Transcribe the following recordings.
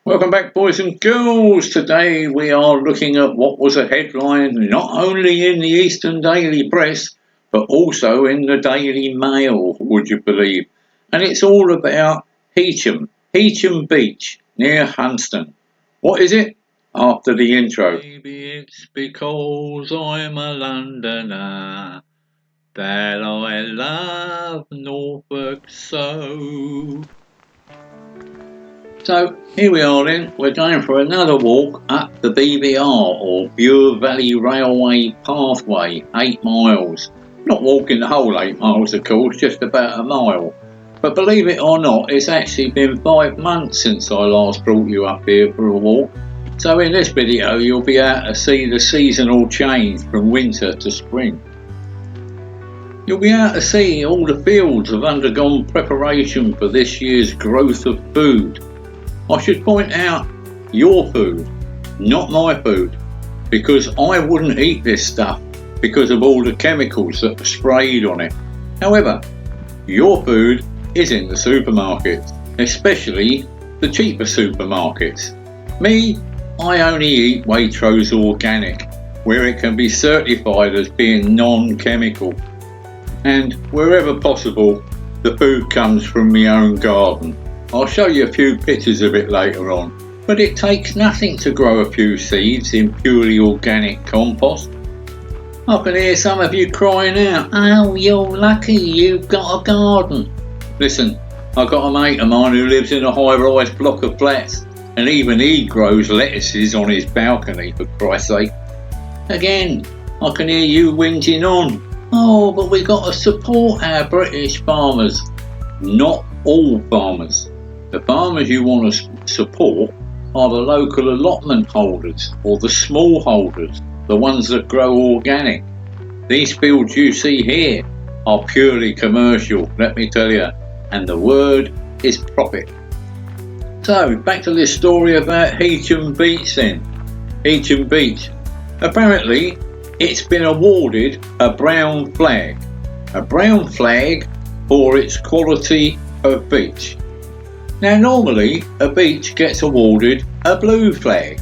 Welcome back, boys and girls. Today we are looking at what was a headline not only in the Eastern Daily Press, but also in the Daily Mail, would you believe? And it's all about Heacham Beach near Hunston. What is it? After the intro. Maybe it's because I'm a Londoner that I love Norfolk so. So here we are then, we're going for another walk up the BVR or Bure Valley Railway Pathway, 8 miles. Not walking the whole 8 miles of course, just about a mile. But believe it or not, it's actually been 5 months since I last brought you up here for a walk. So in this video you'll be able to see the seasonal change from winter to spring. You'll be able to see all the fields have undergone preparation for this year's growth of food. I should point out your food, not my food, because I wouldn't eat this stuff because of all the chemicals that are sprayed on it. However, your food is in the supermarkets, especially the cheaper supermarkets. Me, I only eat Waitrose Organic, where it can be certified as being non-chemical. And wherever possible, the food comes from my own garden. I'll show you a few pictures of it later on, but it takes nothing to grow a few seeds in purely organic compost. I can hear some of you crying out, "Oh, you're lucky you've got a garden." Listen, I've got a mate of mine who lives in a high-rise block of flats, and even he grows lettuces on his balcony, for Christ's sake. Again, I can hear you whinging on, "Oh, but we got to support our British farmers." Not all farmers. The farmers you want to support are the local allotment holders or the small holders, the ones that grow organic. These fields you see here are purely commercial, let me tell you, and the word is profit. So, back to this story about Heacham Beach then. Heacham Beach. Apparently, it's been awarded a brown flag. A brown flag for its quality of beach. Now normally a beach gets awarded a blue flag.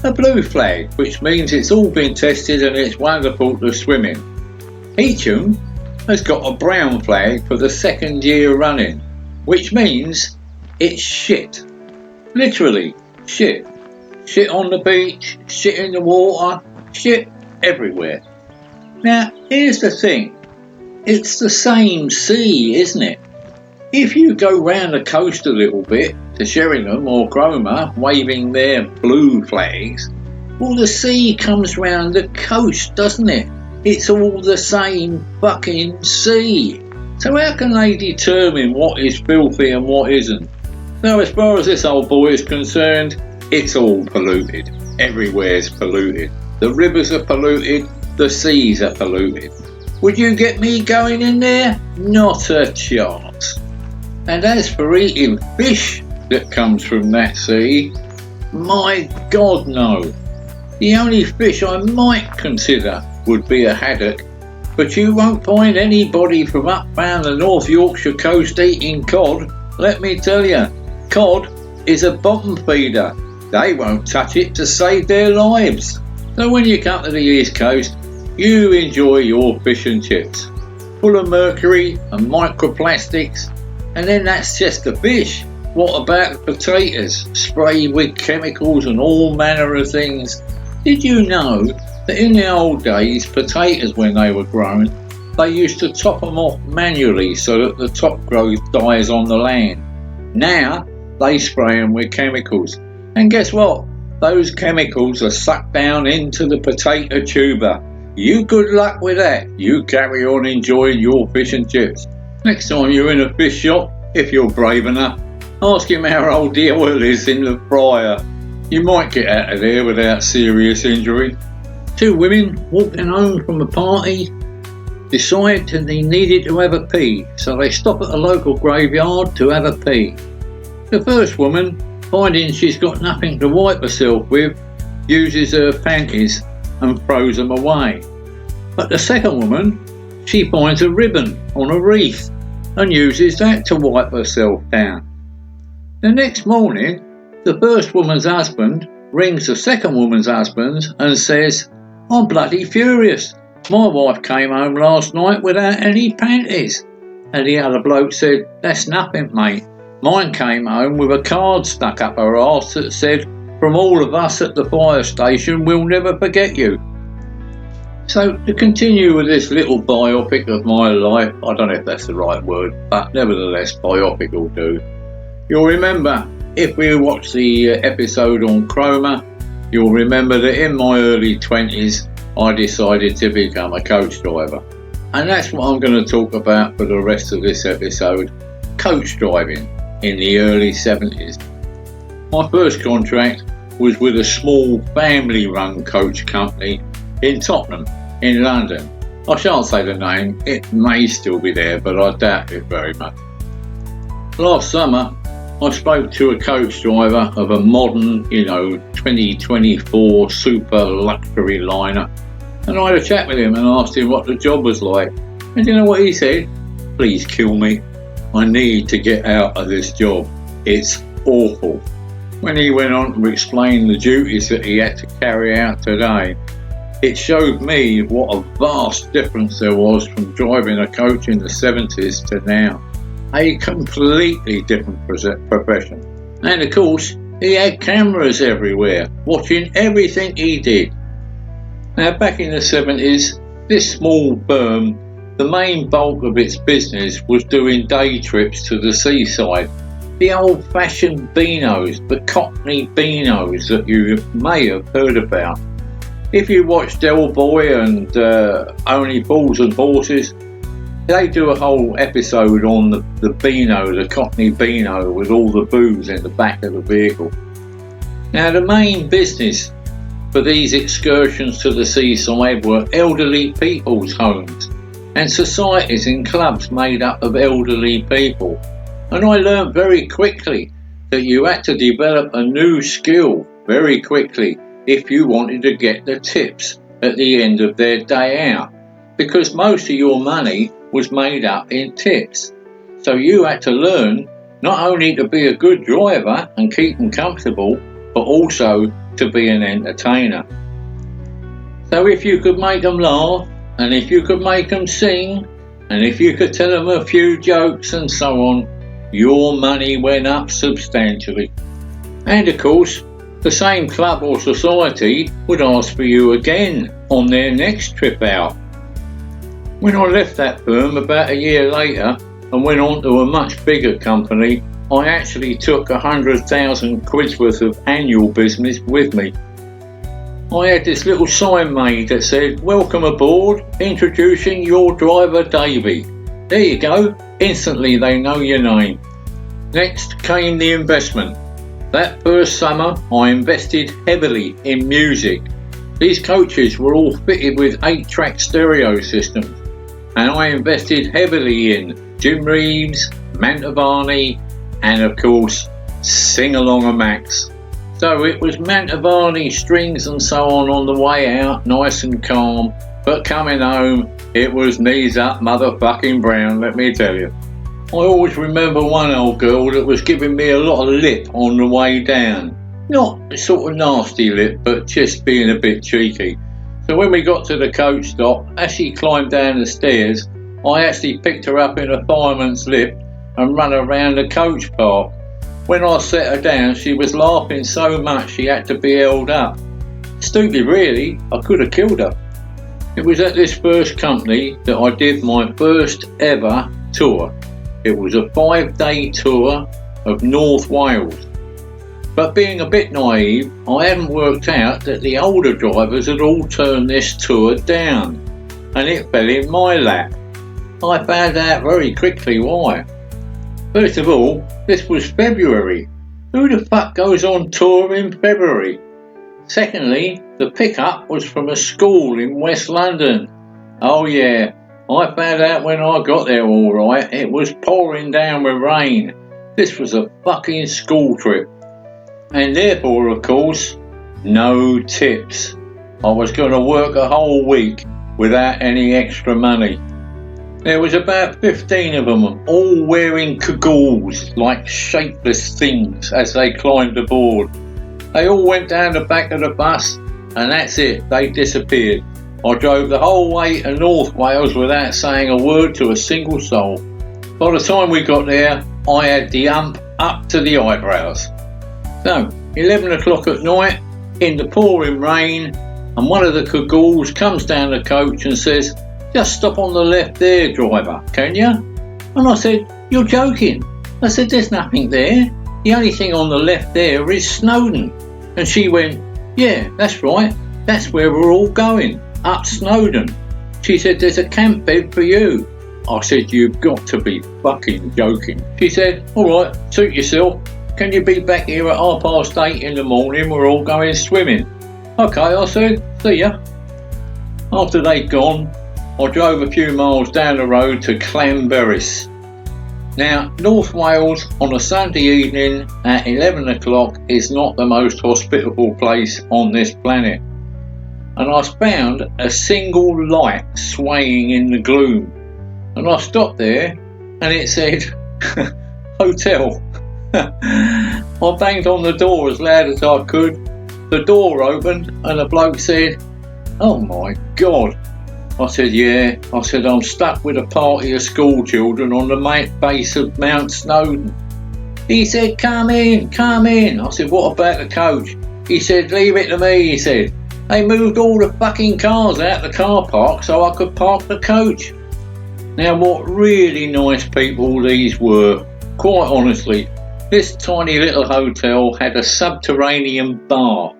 A blue flag, which means it's all been tested and it's wonderful to swim in. Heacham has got a brown flag for the 2nd year running, which means it's shit. Literally shit. Shit on the beach, shit in the water, shit everywhere. Now here's the thing, it's the same sea, isn't it? If you go round the coast a little bit to Sheringham or Cromer waving their blue flags, well the sea comes round the coast, doesn't it? It's all the same fucking sea. So how can they determine what is filthy and what isn't? Now as far as this old boy is concerned, it's all polluted. Everywhere's polluted. The rivers are polluted, the seas are polluted. Would you get me going in there? Not a chance. And as for eating fish that comes from that sea, my God no. The only fish I might consider would be a haddock, but you won't find anybody from up round the North Yorkshire coast eating cod, let me tell you. Cod is a bottom feeder. They won't touch it to save their lives. So when you come to the East Coast, you enjoy your fish and chips, full of mercury and microplastics. And then that's just the fish. What about potatoes, sprayed with chemicals and all manner of things? Did you know that in the old days, potatoes when they were grown, they used to top them off manually so that the top growth dies on the land? Now they spray them with chemicals. And guess what? Those chemicals are sucked down into the potato tuber. You good luck with that. You carry on enjoying your fish and chips. Next time you're in a fish shop, if you're brave enough, ask him how old the oil is in the fryer. You might get out of there without serious injury. 2 women walking home from a party decided they needed to have a pee, so they stop at the local graveyard to have a pee. The first woman, finding she's got nothing to wipe herself with, uses her panties and throws them away. But the second woman, she finds a ribbon on a wreath and uses that to wipe herself down. The next morning, the The first woman's husband rings the second woman's husband and says, "I'm bloody furious. My wife came home last night without any panties." And the other bloke said, "That's nothing, mate. Mine came home with a card stuck up her arse that said, 'From all of us at the fire station, we'll never forget you.'" So to continue with this little biopic of my life, I don't know if that's the right word, but nevertheless, biopic will do. You'll remember, if we watch the episode on Chroma, you'll remember that in my early 20s, I decided to become a coach driver. And that's what I'm going to talk about for the rest of this episode, coach driving in the early 70s. My first contract was with a small family-run coach company in Tottenham, in London. I shan't say the name, it may still be there, but I doubt it very much. Last summer, I spoke to a coach driver of a modern, 2024 super luxury liner, and I had a chat with him and asked him what the job was like. And you know what he said? "Please kill me. I need to get out of this job. It's awful." When he went on to explain the duties that he had to carry out today, it showed me what a vast difference there was from driving a coach in the 70s to now. A completely different profession. And of course, he had cameras everywhere, watching everything he did. Now, back in the 70s, this small firm, the main bulk of its business was doing day trips to the seaside. The old-fashioned beanos, the Cockney beanos that you may have heard about. If you watch Del Boy and Only Fools and Horses, they do a whole episode on the beano, the Cockney beano, with all the booze in the back of the vehicle. Now, the main business for these excursions to the seaside were elderly people's homes and societies and clubs made up of elderly people. And I learned very quickly that you had to develop a new skill very quickly if you wanted to get the tips at the end of their day out, because most of your money was made up in tips. So you had to learn not only to be a good driver and keep them comfortable, but also to be an entertainer. So if you could make them laugh, and if you could make them sing, and if you could tell them a few jokes and so on, your money went up substantially. And of course, the same club or society would ask for you again on their next trip out. When I left that firm about a year later and went on to a much bigger company, I actually took 100,000 quid's worth of annual business with me. I had this little sign made that said, "Welcome aboard, introducing your driver Davey." There you go, instantly they know your name. Next came the investment. That first summer I invested heavily in music. These coaches were all fitted with 8-track stereo systems, and I invested heavily in Jim Reeves, Mantovani, and of course Sing-Along-a-Max. So it was Mantovani strings and so on the way out, nice and calm, but coming home it was knees up motherfucking brown, let me tell you. I always remember one old girl that was giving me a lot of lip on the way down. Not sort of nasty lip, but just being a bit cheeky. So when we got to the coach stop, as she climbed down the stairs, I actually picked her up in a fireman's lift and run her around the coach park. When I set her down, she was laughing so much she had to be held up. Stupid really, I could have killed her. It was at this first company that I did my first ever tour. It was a 5-day tour of North Wales. But being a bit naive, I hadn't worked out that the older drivers had all turned this tour down, and it fell in my lap. I found out very quickly why. First of all, this was February. Who the fuck goes on tour in February? Secondly, the pickup was from a school in West London. Oh yeah, I found out when I got there alright, it was pouring down with rain. This was a fucking school trip. And therefore, of course, no tips. I was going to work a whole week without any extra money. There was about 15 of them, all wearing cagoles, like shapeless things, as they climbed aboard. They all went down the back of the bus, and that's it, they disappeared. I drove the whole way to North Wales without saying a word to a single soul. By the time we got there, I had the ump up to the eyebrows. So, 11 o'clock at night, in the pouring rain, and one of the cagoles comes down the coach and says, "Just stop on the left there, driver, can you?" And I said, "You're joking." I said, "There's nothing there. The only thing on the left there is Snowdon." And she went, "Yeah, that's right. That's where we're all going, up Snowdon." She said, "There's a camp bed for you." I said, "You've got to be fucking joking." She said, "All right, suit yourself. Can you be back here at 8:30 in the morning? We're all going swimming." "Okay," I said, "see ya." After they'd gone, I drove a few miles down the road to Llanberis. Now, North Wales on a Sunday evening at 11 o'clock is not the most hospitable place on this planet. And I found a single light swaying in the gloom. And I stopped there and it said, "Hotel." I banged on the door as loud as I could. The door opened and the bloke said, "Oh my God." I said, "Yeah." I said, "I'm stuck with a party of school children on the base of Mount Snowdon." He said, come in." I said, "What about the coach?" He said, "Leave it to me," he said. "They moved all the fucking cars out the car park so I could park the coach." Now, what really nice people these were, quite honestly. This tiny little hotel had a subterranean bar,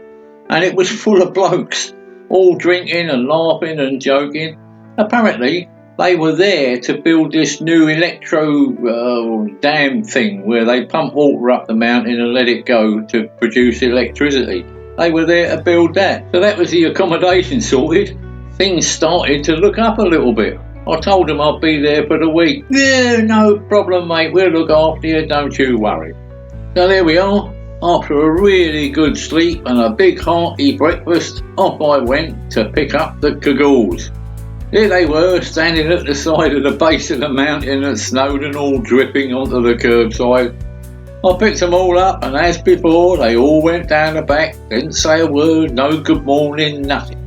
and it was full of blokes, all drinking and laughing and joking. Apparently, they were there to build this new dam thing where they pump water up the mountain and let it go to produce electricity. They were there to build that. So that was the accommodation sorted. Things started to look up a little bit. I told them I'd be there for the week. "Yeah, no problem, mate. We'll look after you, don't you worry." So there we are. After a really good sleep and a big hearty breakfast, off I went to pick up the cagoles. Here they were, standing at the side of the base of the mountain at Snowdon, all dripping onto the curbside. I picked them all up, and as before, they all went down the back, didn't say a word, no good morning, nothing.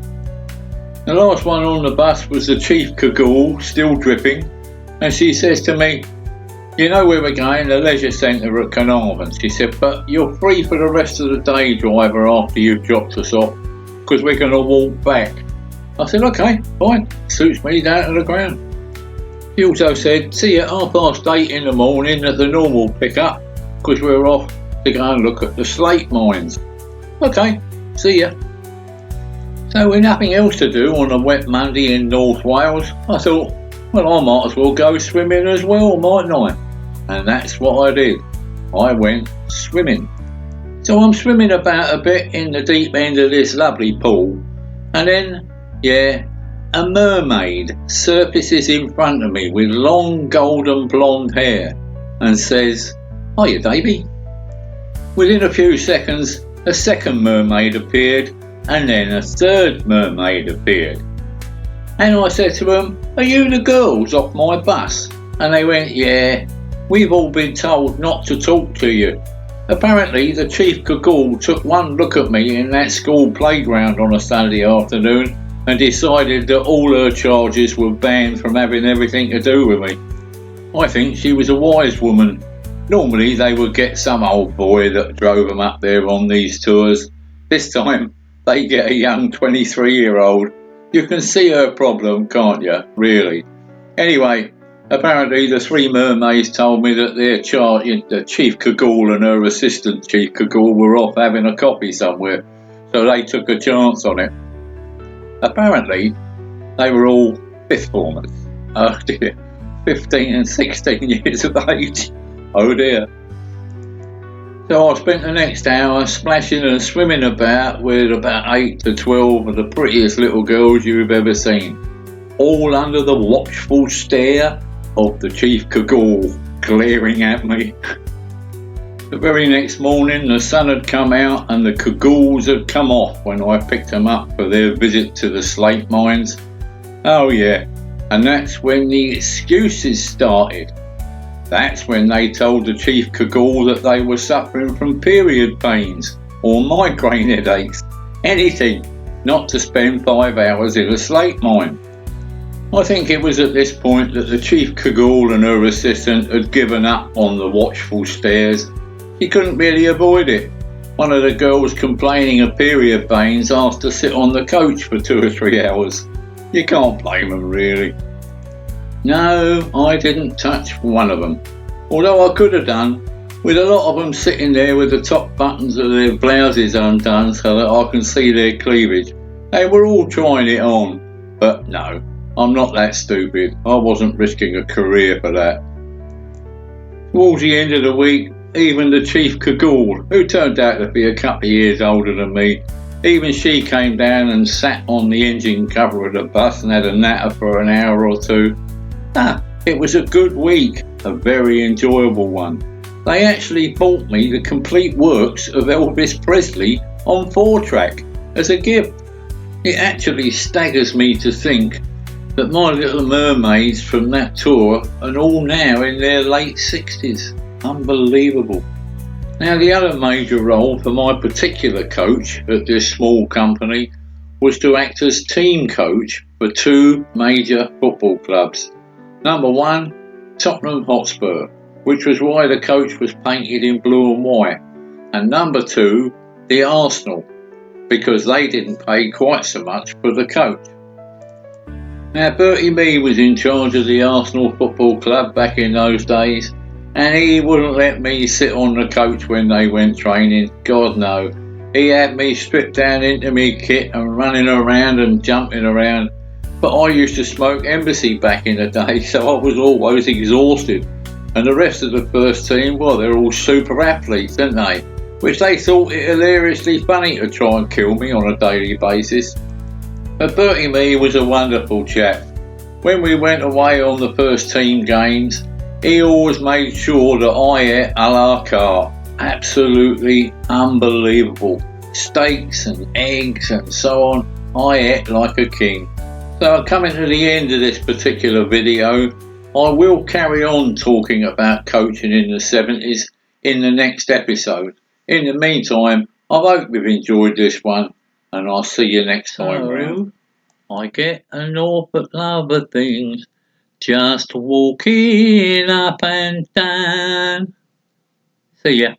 The last one on the bus was the chief cagole, still dripping, and she says to me, "You know where we're going, the leisure centre at Carnarvon," she said, "but you're free for the rest of the day, driver, after you've dropped us off, because we're going to walk back." I said, "Okay, fine, suits me down to the ground." She also said, "See you at 8:30 in the morning at the normal pick-up, because we're off to go and look at the slate mines." "Okay, see ya." So with nothing else to do on a wet Monday in North Wales, I thought, well, I might as well go swimming as well, mightn't I? And that's what I did. I went swimming. So I'm swimming about a bit in the deep end of this lovely pool, and then, a mermaid surfaces in front of me with long golden blonde hair and says, "Hiya, Davey." Within a few seconds, a second mermaid appeared, and then a third mermaid appeared. And I said to them, "Are you the girls off my bus?" And they went, "Yeah, we've all been told not to talk to you." Apparently, the chief cagole took one look at me in that school playground on a Sunday afternoon and decided that all her charges were banned from having everything to do with me. I think she was a wise woman. Normally, they would get some old boy that drove them up there on these tours. This time, they get a young 23-year-old. You can see her problem, can't you? Really. Anyway, apparently the three mermaids told me that their the chief cagole and her assistant chief cagole were off having a coffee somewhere, so they took a chance on it. Apparently, they were all fifth formers. Oh dear, 15 and 16 years of age. Oh dear. So I spent the next hour splashing and swimming about with about 8 to 12 of the prettiest little girls you've ever seen, all under the watchful stare of the chief cagole glaring at me. The very next morning the sun had come out and the cagoles had come off when I picked them up for their visit to the slate mines. Oh yeah, And that's when the excuses started. That's when they told the chief cagoule that they were suffering from period pains or migraine headaches. Anything not to spend 5 hours in a slate mine. I think it was at this point that the chief cagoule and her assistant had given up on the watchful stares. She couldn't really avoid it. One of the girls complaining of period pains asked to sit on the coach for 2 or 3 hours. You can't blame them, really. No, I didn't touch one of them, although I could have done, with a lot of them sitting there with the top buttons of their blouses undone so that I can see their cleavage. They were all trying it on, but no, I'm not that stupid. I wasn't risking a career for that. Towards the end of the week, even the chief cagoule, who turned out to be a couple of years older than me, even she came down and sat on the engine cover of the bus and had a natter for an hour or two. It was a good week, a very enjoyable one. They actually bought me the complete works of Elvis Presley on 4-track as a gift. It actually staggers me to think that my little mermaids from that tour are all now in their late 60s. Unbelievable. Now, the other major role for my particular coach at this small company was to act as team coach for 2 major football clubs. Number 1, Tottenham Hotspur, which was why the coach was painted in blue and white, and number 2, the Arsenal, because they didn't pay quite so much for the coach. Now, Bertie Mee was in charge of the Arsenal Football Club back in those days, and he wouldn't let me sit on the coach when they went training. God no. He had me stripped down into me kit and running around and jumping around. But I used to smoke Embassy back in the day, so I was always exhausted. And the rest of the first team, well, they're all super athletes, aren't they? Which they thought it hilariously funny to try and kill me on a daily basis. But Bertie Mee was a wonderful chap. When we went away on the first team games, he always made sure that I ate a la carte. Absolutely unbelievable. Steaks and eggs and so on. I ate like a king. So coming to the end of this particular video, I will carry on talking about coaching in the 70s in the next episode. In the meantime, I hope you've enjoyed this one, and I'll see you next time round. I get an awful lot of things just walking up and down. See ya.